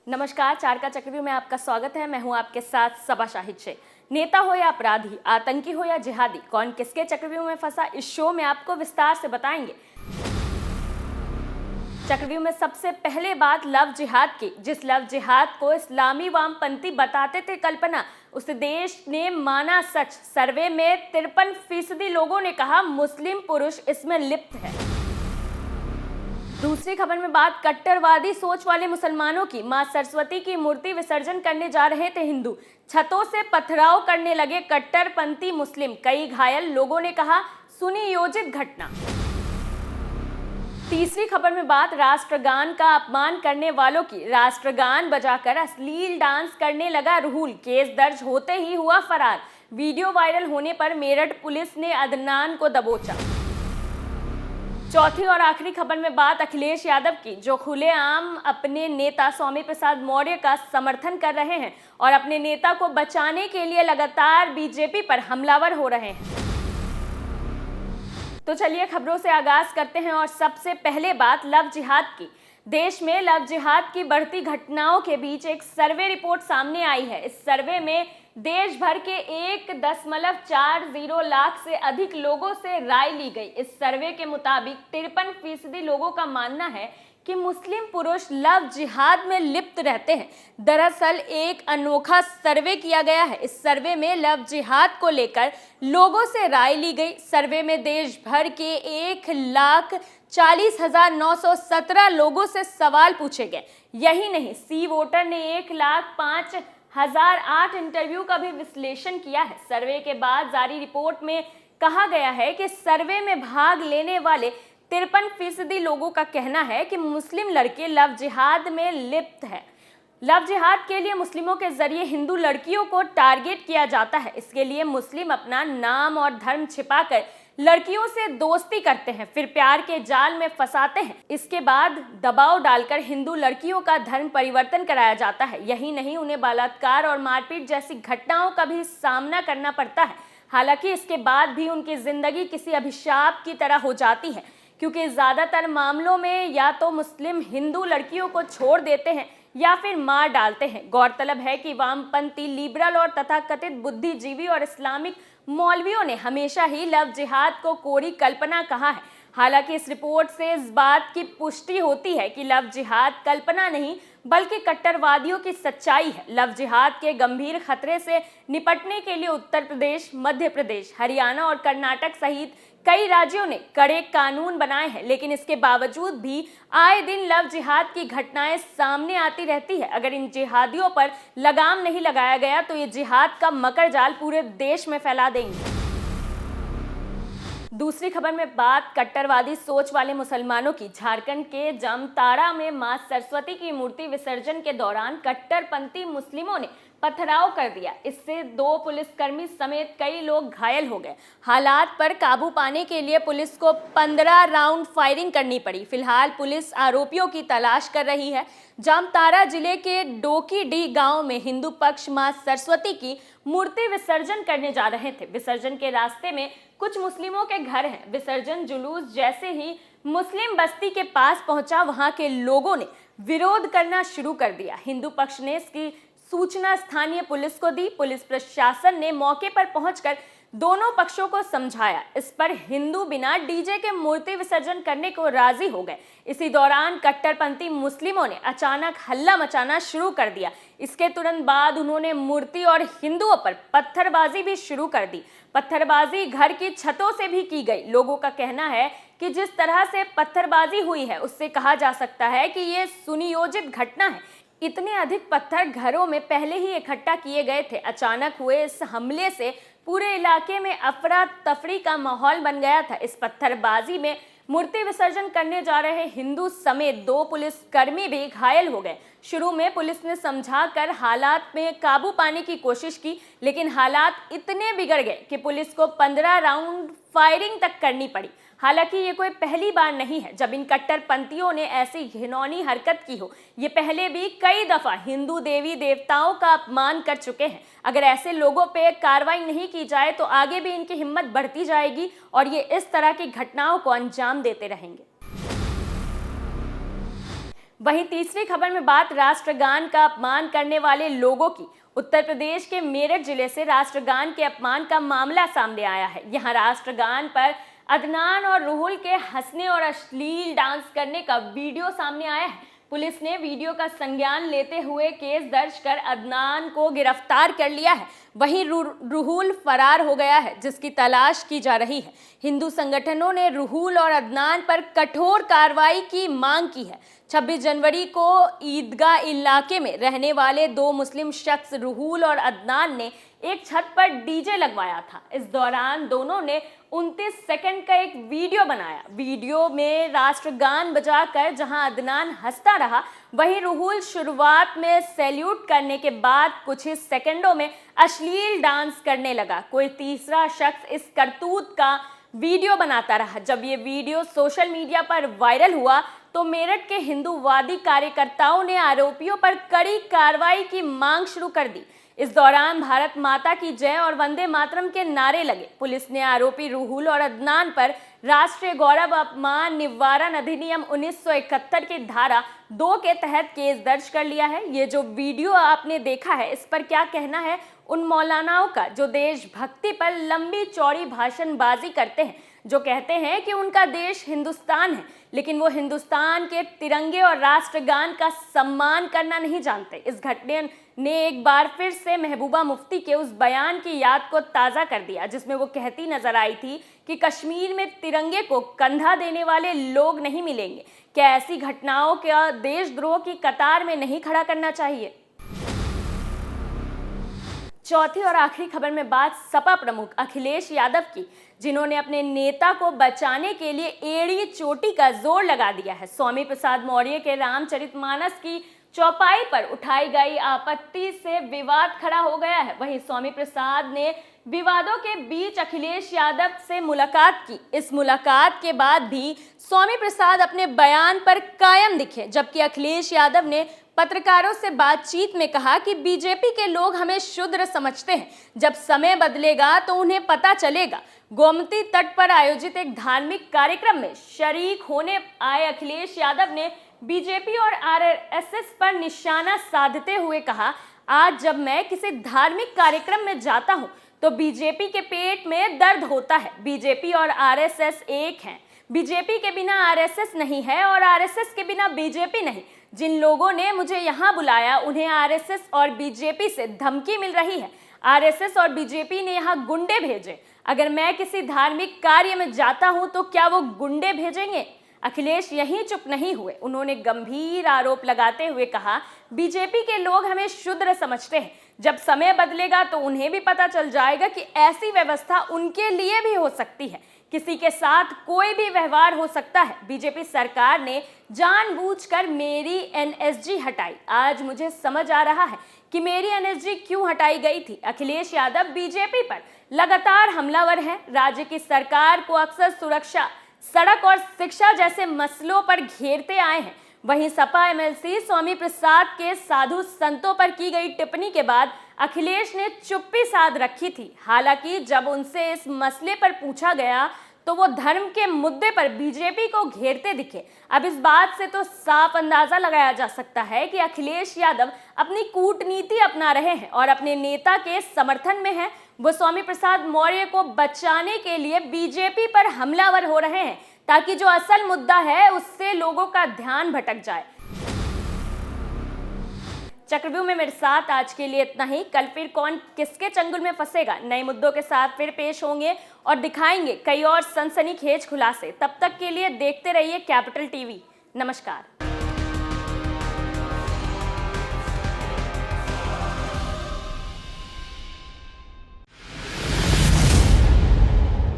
नमस्कार, चार का चक्रव्यूह में आपका स्वागत है। मैं हूं आपके साथ सबा शाहिद शेख। नेता हो या अपराधी, आतंकी हो या जिहादी, कौन किसके चक्रव्यूह में फंसा, इस शो में आपको विस्तार से बताएंगे। चक्रव्यूह में सबसे पहले बात लव जिहाद की। जिस लव जिहाद को इस्लामी वामपंथी बताते थे कल्पना, उसे देश ने माना सच। सर्वे में 53% लोगों ने कहा मुस्लिम पुरुष इसमें लिप्त है। दूसरी खबर में बात कट्टरवादी सोच वाले मुसलमानों की। मां सरस्वती की मूर्ति विसर्जन करने जा रहे थे हिंदू, छतों से पथराव करने लगे कट्टरपंथी मुस्लिम, कई घायल, लोगों ने कहा सुनियोजित घटना। तीसरी खबर में बात राष्ट्रगान का अपमान करने वालों की। राष्ट्रगान बजाकर अश्लील डांस करने लगा रूहुल, केस दर्ज होते ही हुआ फरार। वीडियो वायरल होने पर मेरठ पुलिस ने अदनान को दबोचा। चौथी और आखिरी खबर में बात अखिलेश यादव की, जो खुलेआम अपने नेता स्वामी प्रसाद मौर्य का समर्थन कर रहे हैं और अपने नेता को बचाने के लिए लगातार बीजेपी पर हमलावर हो रहे हैं। तो चलिए खबरों से आगाज करते हैं और सबसे पहले बात लव जिहाद की। देश में लव जिहाद की बढ़ती घटनाओं के बीच एक सर्वे रिपोर्ट सामने आई है। इस सर्वे में देश भर के 1.40 लाख से अधिक लोगों से राय ली गई। इस सर्वे के मुताबिक 53% लोगों का मानना है कि मुस्लिम पुरुष लव जिहाद में लिप्त रहते हैं। दरअसल एक अनोखा सर्वे किया गया है। इस सर्वे में लव जिहाद को लेकर लोगों से राय ली गई। सर्वे में देश भर के 1,40,917 लोगों से सवाल पूछे गए। यही नहीं, सी वोटर ने 1,05,008 इंटरव्यू का भी विश्लेषण किया है। सर्वे के बाद जारी रिपोर्ट में कहा गया है कि सर्वे में भाग लेने वाले 53% लोगों का कहना है कि मुस्लिम लड़के लव जिहाद में लिप्त है। लव जिहाद के लिए मुस्लिमों के जरिए हिंदू लड़कियों को टारगेट किया जाता है। इसके लिए मुस्लिम अपना नाम और धर्म छिपाकर लड़कियों से दोस्ती करते हैं, फिर प्यार के जाल में फंसाते हैं। इसके बाद दबाव डालकर हिंदू लड़कियों का धर्म परिवर्तन कराया जाता है। यही नहीं, उन्हें बलात्कार और मारपीट जैसी घटनाओं का भी सामना करना पड़ता है। हालांकि इसके बाद भी उनकी जिंदगी किसी अभिशाप की तरह हो जाती है, क्योंकि ज़्यादातर मामलों में या तो मुस्लिम हिंदू लड़कियों को छोड़ देते हैं या फिर मार डालते हैं। गौरतलब है कि वामपंथी, लिबरल और तथाकथित बुद्धिजीवी और इस्लामिक मौलवियों ने हमेशा ही लव जिहाद को कोरी कल्पना कहा है। हालांकि इस रिपोर्ट से इस बात की पुष्टि होती है कि लव जिहाद कल्पना नहीं बल्कि कट्टरवादियों की सच्चाई है। लव जिहाद के गंभीर खतरे से निपटने के लिए उत्तर प्रदेश, मध्य प्रदेश, हरियाणा और कर्नाटक सहित कई राज्यों ने कड़े कानून बनाए हैं, लेकिन इसके बावजूद भी आए दिन लव जिहाद की घटनाएं सामने आती रहती है। अगर इन जिहादियों पर लगाम नहीं लगाया गया तो ये जिहाद का मकर जाल पूरे देश में फैला देंगे। दूसरी खबर में बात कट्टरवादी सोच वाले मुसलमानों की। झारखंड के जामताड़ा में मां सरस्वती की मूर्ति विसर्जन के दौरान कट्टरपंथी मुस्लिमों ने पथराव कर दिया। इससे 2 पुलिसकर्मी समेत कई लोग घायल हो गए। हालात पर काबू पाने के लिए पुलिस को 15 राउंड फायरिंग करनी पड़ी। फिलहाल पुलिस आरोपियों की तलाश कर रही है। जामताड़ा जिले के डोकीडीह गांव में हिंदू पक्ष मां सरस्वती की मूर्ति विसर्जन करने जा रहे थे। विसर्जन के रास्ते में कुछ मुस्लिमों के घर हैं। विसर्जन जुलूस जैसे ही मुस्लिम बस्ती के पास पहुंचा, वहां के लोगों ने विरोध करना शुरू कर दिया। हिंदू पक्ष ने इसकी सूचना स्थानीय पुलिस को दी। पुलिस प्रशासन ने मौके पर पहुंचकर दोनों पक्षों को समझाया। इस पर हिंदू बिना डीजे के मूर्ति विसर्जन करने को राजी हो गए। इसी दौरान कट्टरपंथी मुस्लिमों ने अचानक हल्ला मचाना शुरू कर दिया। इसके तुरंत बाद उन्होंने मूर्ति और हिंदुओं पर पत्थरबाजी भी शुरू कर दी। पत्थरबाजी घर की छतों से भी की गई। लोगों का कहना है कि जिस तरह से पत्थरबाजी हुई है, उससे कहा जा सकता है कि ये सुनियोजित घटना है। इतने अधिक पत्थर घरों में पहले ही इकट्ठा किए गए थे। अचानक हुए इस हमले से पूरे इलाके में अफरा तफरी का माहौल बन गया था। इस पत्थरबाजी में मूर्ति विसर्जन करने जा रहे हिंदू समेत 2 पुलिसकर्मी भी घायल हो गए। शुरू में पुलिस ने समझाकर हालात में काबू पाने की कोशिश की, लेकिन हालात इतने बिगड़ गए कि पुलिस को 15 राउंड फायरिंग तक करनी पड़ी। हालांकि ये कोई पहली बार नहीं है जब इन कट्टरपंथियों ने ऐसी घिनौनी हरकत की हो। ये पहले भी कई दफा हिंदू देवी देवताओं का अपमान कर चुके हैं। अगर ऐसे लोगों पे कार्रवाई नहीं की जाए तो आगे भी इनकी हिम्मत बढ़ती जाएगी और ये इस तरह की घटनाओं को अंजाम देते रहेंगे। वहीं तीसरी खबर में बात राष्ट्रगान का अपमान करने वाले लोगों की। उत्तर प्रदेश के मेरठ जिले से राष्ट्रगान के अपमान का मामला सामने आया है। यहाँ राष्ट्रगान पर अदनान और रूहुल के हंसने और अश्लील डांस करने का वीडियो सामने आया है। पुलिस ने वीडियो का संज्ञान लेते हुए केस दर्ज कर अदनान को गिरफ्तार कर लिया है। वहीं रूहुल फरार हो गया है, जिसकी तलाश की जा रही है। हिंदू संगठनों ने रूहुल और अदनान पर कठोर कार्रवाई की मांग की है। 26 जनवरी को ईदगाह इलाके में रहने वाले 2 मुस्लिम शख्स रूहुल और अदनान ने एक छत पर डीजे लगवाया था। इस दौरान दोनों ने 29 सेकंड का एक वीडियो बनाया। वीडियो में राष्ट्रगान बजाकर जहां अदनान हंसता रहा, वहीं रूहुल शुरुआत में सैल्यूट करने के बाद कुछ ही सेकंडों में अश्लील डांस करने लगा। कोई तीसरा शख्स इस करतूत का वीडियो बनाता रहा। जब ये वीडियो सोशल मीडिया पर वायरल हुआ तो मेरठ के हिंदूवादी कार्यकर्ताओं ने आरोपियों पर कड़ी कार्रवाई की मांग शुरू कर दी। इस दौरान भारत माता की जय और वंदे मातरम के नारे लगे। पुलिस ने आरोपी रूहुल और अदनान पर राष्ट्रीय गौरव अपमान निवारण अधिनियम 1971 की धारा 2 के तहत केस दर्ज कर लिया है। ये जो वीडियो आपने देखा है, इस पर क्या कहना है उन मौलानाओं का जो देशभक्ति पर लंबी चौड़ी भाषणबाजी करते हैं, जो कहते हैं कि उनका देश हिंदुस्तान है, लेकिन वो हिंदुस्तान के तिरंगे और राष्ट्रगान का सम्मान करना नहीं जानते। इस घटना ने एक बार फिर से महबूबा मुफ्ती के उस बयान की याद को ताज़ा कर दिया, जिसमें वो कहती नजर आई थी कि कश्मीर में तिरंगे को कंधा देने वाले लोग नहीं मिलेंगे। क्या ऐसी घटनाओं का देशद्रोह की कतार में नहीं खड़ा करना चाहिए? चौथी और आखिरी खबर में बात सपा प्रमुख अखिलेश यादव की, जिन्होंने अपने नेता को बचाने के लिए एड़ी चोटी का जोर लगा दिया है। स्वामी प्रसाद मौर्य के रामचरितमानस की चौपाई पर उठाई गई आपत्ति से विवाद खड़ा हो गया है। वहीं स्वामी प्रसाद ने विवादों के बीच अखिलेश यादव से मुलाकात की। इस मुलाकात के बाद भी स्वामी प्रसाद अपने बयान पर कायम दिखे, जबकि अखिलेश यादव ने पत्रकारों से बातचीत में कहा कि बीजेपी के लोग हमें शूद्र समझते हैं, जब समय बदलेगा तो उन्हें पता चलेगा। गोमती तट पर आयोजित एक धार्मिक कार्यक्रम में शरीक होने आए अखिलेश यादव ने बीजेपी और आरएसएस पर निशाना साधते हुए कहा, आज जब मैं किसी धार्मिक कार्यक्रम में जाता हूं तो बीजेपी के पेट में दर्द होता है। बीजेपी और आरएसएस एक हैं। बीजेपी के बिना आरएसएस नहीं है और आरएसएस के बिना बीजेपी नहीं। जिन लोगों ने मुझे यहाँ बुलाया उन्हें आरएसएस और बीजेपी से धमकी मिल रही है। आरएसएस और बीजेपी ने यहाँ गुंडे भेजे। अगर मैं किसी धार्मिक कार्य में जाता हूँ तो क्या वो गुंडे भेजेंगे? अखिलेश यहीं चुप नहीं हुए। उन्होंने गंभीर आरोप लगाते हुए कहा, बीजेपी के लोग हमें शूद्र समझते हैं, जब समय बदलेगा तो उन्हें भी पता चल जाएगा कि ऐसी व्यवस्था उनके लिए भी हो सकती है। किसी के साथ कोई भी व्यवहार हो सकता है। बीजेपी सरकार ने जानबूझकर मेरी एनएसजी हटाई। आज मुझे समझ आ रहा है कि मेरी एनएसजी क्यों हटाई गई थी। अखिलेश यादव बीजेपी पर लगातार हमलावर हैं। राज्य की सरकार को अक्सर सुरक्षा, सड़क और शिक्षा जैसे मसलों पर घेरते आए हैं। वहीं सपा एमएलसी स्वामी प्रसाद के साधु संतों पर की गई टिप्पणी के बाद अखिलेश ने चुप्पी साध रखी थी। हालांकि जब उनसे इस मसले पर पूछा गया तो वो धर्म के मुद्दे पर बीजेपी को घेरते दिखे। अब इस बात से तो साफ अंदाजा लगाया जा सकता है कि अखिलेश यादव अपनी कूटनीति अपना रहे हैं और अपने नेता के समर्थन में हैं। वो स्वामी प्रसाद मौर्य को बचाने के लिए बीजेपी पर हमलावर हो रहे हैं, ताकि जो असल मुद्दा है उससे लोगों का ध्यान भटक जाए। चक्रव्यूह में मेरे साथ आज के लिए इतना ही। कल फिर कौन किसके चंगुल में फंसेगा, नए मुद्दों के साथ फिर पेश होंगे और दिखाएंगे कई और सनसनीखेज खुलासे। तब तक के लिए देखते रहिए कैपिटल टीवी। नमस्कार।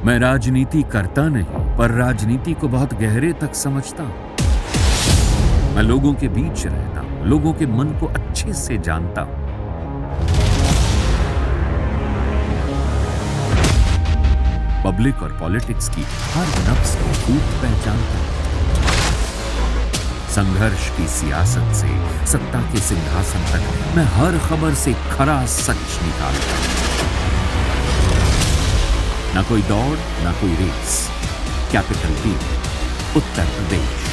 मैं राजनीति करता नहीं, पर राजनीति को बहुत गहरे तक समझता हूं। मैं लोगों के बीच रहता हूं, लोगों के मन को अच्छे से जानता हूं। पब्लिक और पॉलिटिक्स की हर नब्ज को खूब पहचानता हूं। संघर्ष की सियासत से सत्ता के सिंहासन तक मैं हर खबर से खरा सच निकालता हूं। ना कोई दौड़, ना कोई race. Capital TV, Uttar Pradesh.